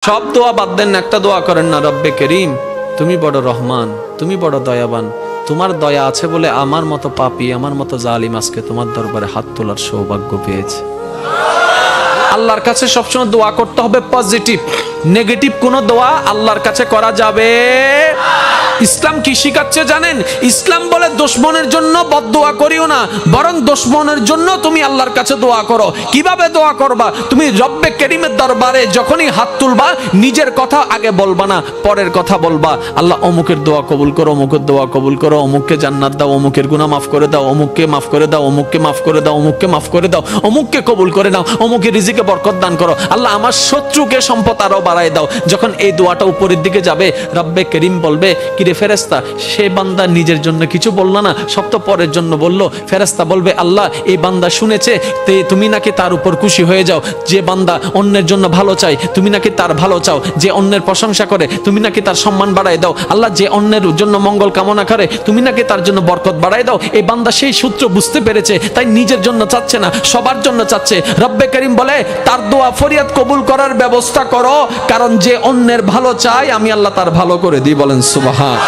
সব দোয়া বাদ দেন, একটা দোয়া করেন না, রব্বে করিম তুমি বড় রহমান, তুমি বড় দয়াবান, তোমার দয়া আছে বলে আমার মতো পাপী, আমার মতো জালিম আজকে তোমার দরবারে হাত তোলার সৌভাগ্য পেয়েছে। আল্লাহর কাছে সবসময় দোয়া করতে হবে পজিটিভ, নেগেটিভ কোনো দোয়া আল্লাহর কাছে করা যাবে। ইসলাম কি শিখাচ্ছে জানেন? ইসলাম বলে দুশমনের জন্য বদদোয়া করিও না, বরং দুশমনের জন্য তুমি আল্লাহর কাছে দোয়া করো। কিভাবে দোয়া করবা? তুমি রব্বে করিমের দরবারে যখনই হাত তুলবা, নিজের কথা আগে বলবা না, পরের কথা বলবা। আল্লাহ অমুকের দোয়া কবুল করো, অমুকের দোয়া কবুল করো, অমুককে জান্নাত দাও, অমুকের গুনাহ মাফ করে দাও, অমুককে মাফ করে দাও, অমুককে মাফ করে দাও, অমুককে মাফ করে দাও, অমুককে কবুল করে নাও, অমুকের রিজিকে বরকত দান করো। আল্লাহ আমার শত্রুকে সম্পদ আরো বাড়ায় দাও। যখন এই দোয়াটা উপরের দিকে যাবে, রব্বে করিম বলবে, কিরে ফেরেশতা, সে বান্দা নিজের জন্য কিছু বলল না, সব তো পরের জন্য বলল। ফেরেশতা বলবে, আল্লাহ এই বান্দা শুনেছে, তুমি নাকি তার উপর খুশি হয়ে যাও। যে বান্দা অন্যের জন্য ভালো চাই, তুমি নাকি তার ভালো চাও। যে অন্যের প্রশংসা করে, তুমি নাকি তার সম্মান বাড়ায় দাও। আল্লাহ যে অন্যের জন্য মঙ্গল কামনা করে, তুমি নাকি তার জন্য বরকত বাড়ায় দাও। এই বান্দা সেই সূত্র বুঝতে পেরেছে, তাই নিজের জন্য চাচ্ছে না, সবার জন্য চাচ্ছে। রব্বে করিম বলে, তার দোয়া ফরিয়াদ কবুল করার ব্যবস্থা করো, কারণ যে অন্যের ভালো চায় আমি আল্লাহ তার ভালো করে দিই। বলেন সুবহান।